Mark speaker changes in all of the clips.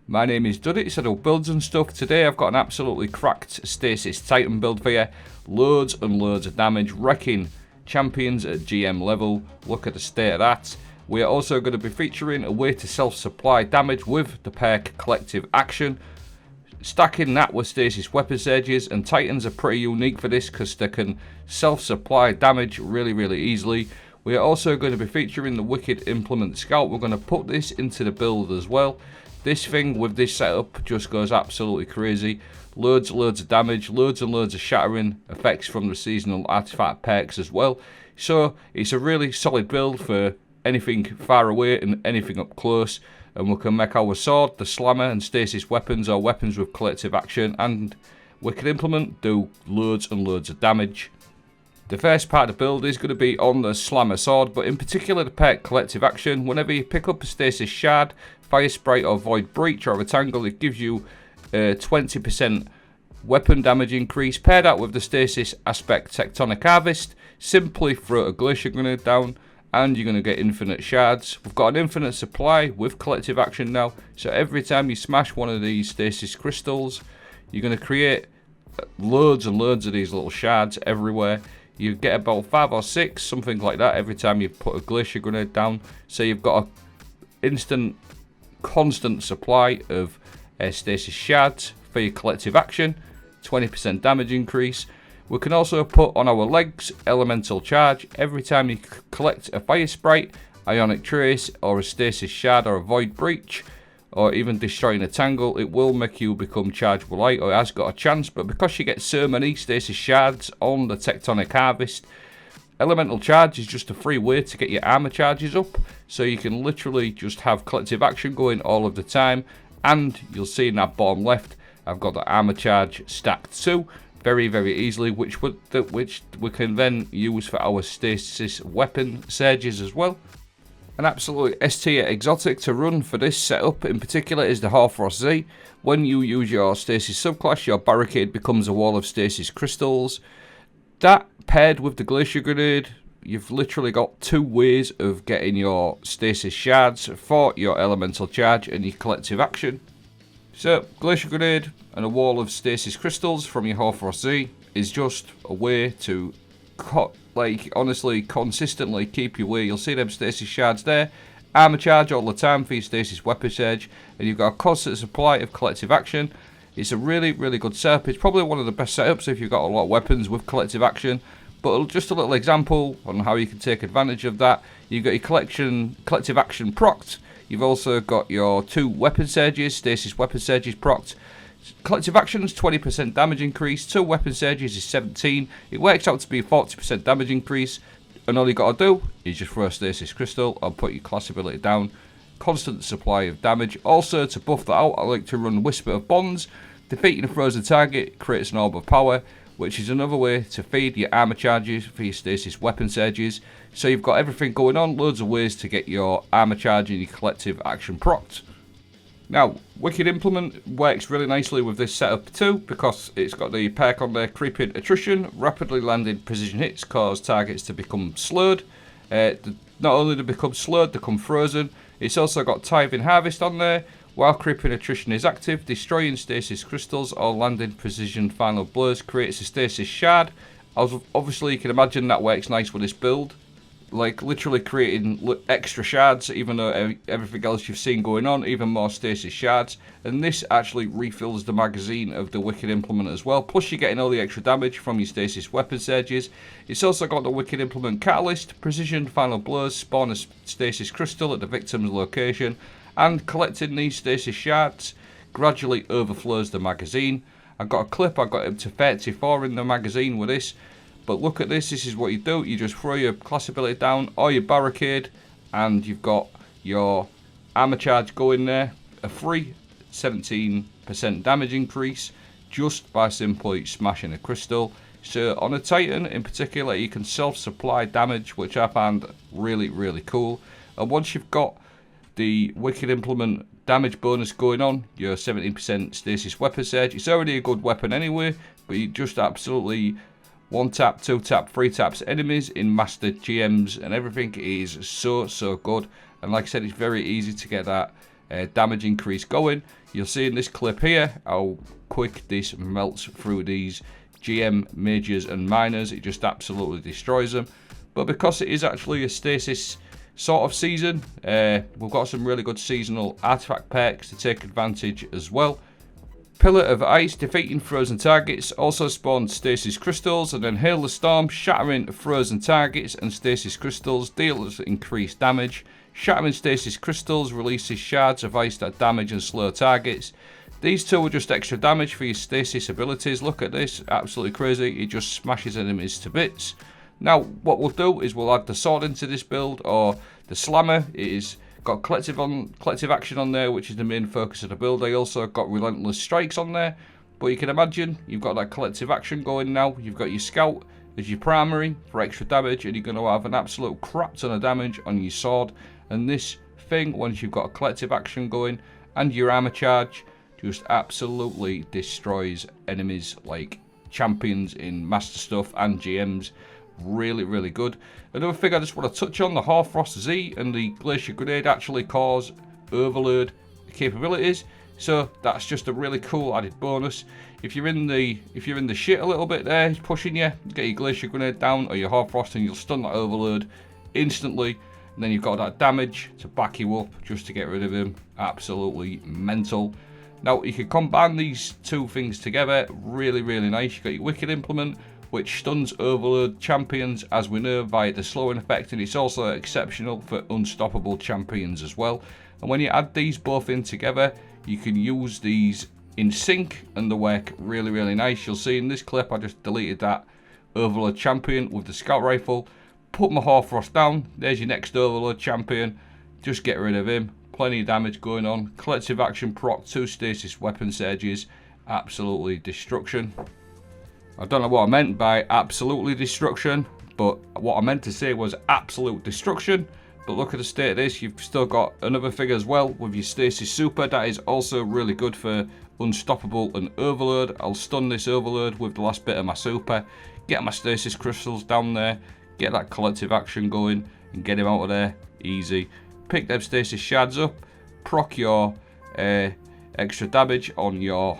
Speaker 1: My name is Duddy, so I do builds and stuff. Today I've got an absolutely cracked Stasis Titan build for you. Loads and loads of damage, wrecking champions at GM level. Look at the state of that. We are also going to be featuring a way to self-supply damage with the perk Collective Action. Stacking that with Stasis weapon surges, and Titans are pretty unique for this because they can self-supply damage really easily. We are also going to be featuring the Wicked Implement Scout. We're going to put this into the build as well. This thing with this setup just goes absolutely crazy. Loads of damage, loads and loads of shattering effects from the seasonal artifact perks as well. So it's a really solid build for anything far away and anything up close. And we can make our sword, the slammer and stasis weapons, or weapons with collective action and Wicked Implement do loads and loads of damage. The first part of the build is going to be on the slammer sword, but in particular the perk Collective Action. Whenever you pick up a stasis shard, fire sprite or void breach or rectangle, it gives you a 20% weapon damage increase. Pair that with the stasis aspect tectonic harvest, simply throw a glacier grenade down and you're going to get infinite shards. We've got an infinite supply with collective action now, so every time you smash one of these stasis crystals, you're going to create loads and loads of these little shards everywhere. You get about 5 or 6, something like that, every time you put a glacier grenade down. So you've got an instant, constant supply of stasis shards for your collective action, 20% damage increase. We can also put on our legs elemental charge. Every time you collect a fire sprite, ionic trace, or a stasis shard or a void breach, or even destroying a tangle, it will make you become chargeable light, or it has got a chance. But because you get so many stasis shards on the tectonic harvest, elemental charge is just a free way to get your armor charges up, so you can literally just have collective action going all of the time. And you'll see in that bottom left, I've got the armor charge stacked too, very easily, which we can then use for our stasis weapon surges as well. An absolute S tier exotic to run for this setup in particular is the Hoarfrost-Z. When you use your stasis subclass, your barricade becomes a wall of stasis crystals. That paired with the glacier grenade, you've literally got 2 ways of getting your stasis shards for your elemental charge and your collective action. So, glacier grenade and a wall of stasis crystals from your Hoarfrost-Z is just a way to honestly consistently keep you away. You'll see them stasis shards there, armor charge all the time for your stasis weapon surge, and you've got a constant supply of collective action. It's a really good setup. It's probably one of the best setups if you've got a lot of weapons with collective action. But just a little example on how you can take advantage of that. You've got your collective action procced. You've also got your 2 weapon surges, stasis weapon surges procced. Collective actions, 20% damage increase, 2 weapon surges is 17. It works out to be a 40% damage increase, and all you got to do is just throw a stasis crystal or put your class ability down. Constant supply of damage. Also, to buff that out, I like to run Whisper of Bonds. Defeating a frozen target creates an orb of power, which is another way to feed your armor charges for your stasis weapon surges. So you've got everything going on, loads of ways to get your armor charge and your collective action procced. Now, Wicked Implement works really nicely with this setup too, because it's got the perk on there, Creeping Attrition. Rapidly landed precision hits cause targets to become slowed. Not only do they become slowed, they become frozen. It's also got Tithing Harvest on there. While Creeping Attrition is active, destroying stasis crystals or landing precision final blows creates a stasis shard. Obviously, you can imagine that works nice with this build. Like literally creating extra shards, even though everything else you've seen going on, even more stasis shards. And this actually refills the magazine of the Wicked Implement as well. Plus you're getting all the extra damage from your stasis weapon surges. It's also got the Wicked Implement Catalyst, precision final blows, spawn a stasis crystal at the victim's location, and collecting these stasis shards gradually overflows the magazine. I've got a clip, I've got up to 34 in the magazine with this. But look at this, this is what you do. You just throw your class ability down or your barricade, and you've got your armor charge going there. A free 17% damage increase just by simply smashing a crystal. So on a Titan in particular, you can self-supply damage, which I found really cool. And once you've got the Wicked Implement damage bonus going on, your 17% stasis weapon surge, it's already a good weapon anyway, but you just absolutely 1 tap, 2 tap, 3 taps enemies in mastered GMs, and everything is so good. And like I said, it's very easy to get that damage increase going. You'll see in this clip here how quick this melts through these GM mages and miners. It just absolutely destroys them. But because it is actually a stasis sort of season, we've got some really good seasonal artifact perks to take advantage as well. Pillar of Ice, defeating frozen targets, also spawns stasis crystals, and then Hail the Storm, shattering frozen targets and stasis crystals, deals increased damage. Shattering stasis crystals releases shards of ice that damage and slow targets. These two are just extra damage for your stasis abilities. Look at this, absolutely crazy. It just smashes enemies to bits. Now, what we'll do is we'll add the sword into this build, or the slammer. It is got collective action on there, which is the main focus of the build. I also got relentless strikes on there, but you can imagine you've got that collective action going now. You've got your scout as your primary for extra damage, and you're going to have an absolute crap ton of damage on your sword. And this thing, once you've got a collective action going and your armor charge, just absolutely destroys enemies like champions in Master Stuff and GMs. Really, really good. Another thing I just want to touch on, the Hoarfrost-Z and the Glacier Grenade actually cause overload capabilities. So that's just a really cool added bonus. If you're in the shit a little bit there, he's pushing you, get your Glacier Grenade down or your Hoarfrost and you'll stun that overload instantly. And then you've got that damage to back you up just to get rid of him. Absolutely mental. Now you can combine these two things together. Really, really nice. You've got your Wicked Implement, which stuns overload champions, as we know, via the slowing effect, and it's also exceptional for unstoppable champions as well. And when you add these both in together, you can use these in sync and they work really, really nice. You'll see in this clip I just deleted that overload champion with the scout rifle, put my Hoarfrost down. There's your next overload champion. Just get rid of him. Plenty of damage going on. Collective action proc, 2 stasis weapon surges. Absolutely destruction. I don't know what I meant by absolutely destruction, but what I meant to say was absolute destruction. But look at the state of this. You've still got another figure as well with your stasis super. That is also really good for unstoppable and overload. I'll stun this overload with the last bit of my super. Get my stasis crystals down there. Get that collective action going and get him out of there. Easy. Pick them stasis shards up. Proc your extra damage on your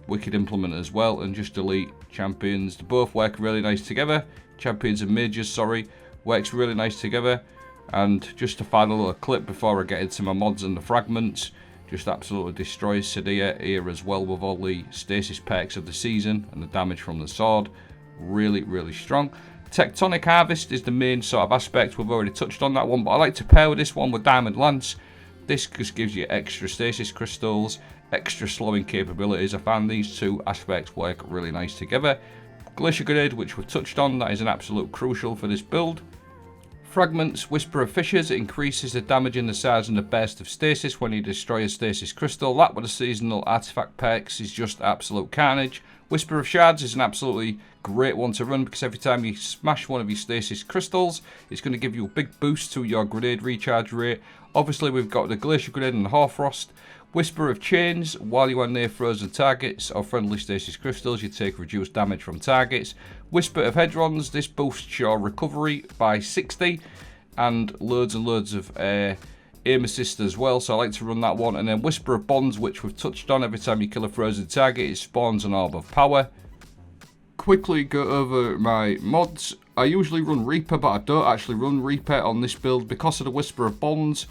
Speaker 1: Wicked Implement as well, and just delete champions. They both work really nice together. Champions and mages, sorry, works really nice together. And just a final little clip before I get into my mods and the fragments. Just absolutely destroys Sadia here as well with all the stasis perks of the season and the damage from the sword. Really, really strong. Tectonic Harvest is the main sort of aspect. We've already touched on that one, but I like to pair with this one with Diamond Lance. This just gives you extra stasis crystals, extra slowing capabilities. I found these two aspects work really nice together. Glacier Grenade, which we've touched on, that is an absolute crucial for this build. Fragments, Whisper of Fissures, increases the damage in the size and the burst of stasis when you destroy a stasis crystal. That with the seasonal artifact perks is just absolute carnage. Whisper of Shards is an absolutely great one to run because every time you smash one of your stasis crystals, it's going to give you a big boost to your grenade recharge rate. Obviously, we've got the Glacier Grenade and the Hoarfrost. Whisper of Chains, while you are near frozen targets or friendly stasis crystals, you take reduced damage from targets. Whisper of Hedrons, this boosts your recovery by 60, and loads of aim assist as well, so I like to run that one. And then Whisper of Bonds, which we've touched on, every time you kill a frozen target, it spawns an orb of power. Quickly go over my mods. I usually run Reaper, but I don't actually run Reaper on this build because of the Whisper of Bonds.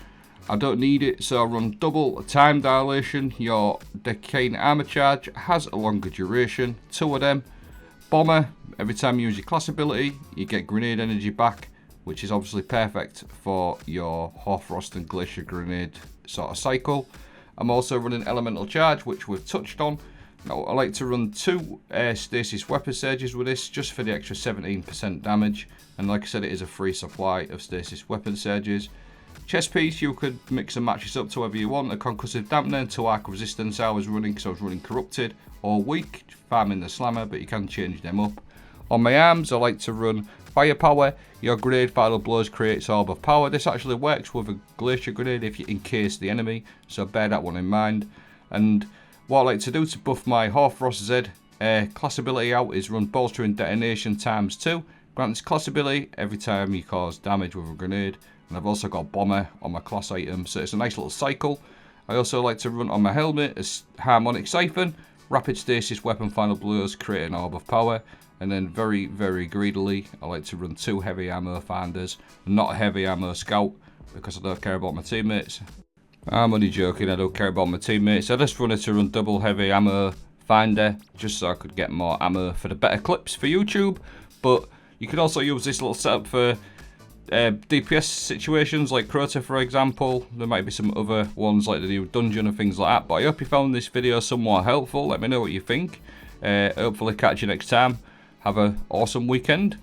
Speaker 1: I don't need it, so I run double time dilation. Your decaying armor charge has a longer duration, 2 of them. Bomber, every time you use your class ability, you get grenade energy back, which is obviously perfect for your Hoarfrost and Glacier Grenade sort of cycle. I'm also running Elemental Charge, which we've touched on. Now, I like to run 2 Stasis Weapon Surges with this, just for the extra 17% damage. And like I said, it is a free supply of Stasis Weapon Surges. Chest piece, you could mix and match this up to whatever you want. A Concussive Dampener, 2 Arc Resistance I was running because I was running Corrupted, or Weak, farming the Slammer, but you can change them up. On my arms, I like to run Firepower. Your grenade Vital Blows creates Orb of Power. This actually works with a Glacier Grenade if you encase the enemy, so bear that one in mind. And what I like to do to buff my Hoarfrost-Z class ability out is run Bolstering Detonation ×2. Grants class ability every time you cause damage with a grenade. And I've also got Bomber on my class item, so it's a nice little cycle. I also like to run on my helmet a harmonic siphon, rapid stasis weapon final blows, create an orb of power, and then very, very greedily, I like to run 2 heavy ammo finders, not heavy ammo scout, because I don't care about my teammates. I'm only joking, I don't care about my teammates. I just wanted to run double heavy ammo finder, just so I could get more ammo for the better clips for YouTube. But you can also use this little setup for DPS situations like Crota, for example. There might be some other ones like the new dungeon and things like that. But I hope you found this video somewhat helpful. Let me know what you think. Hopefully catch you next time. Have an awesome weekend.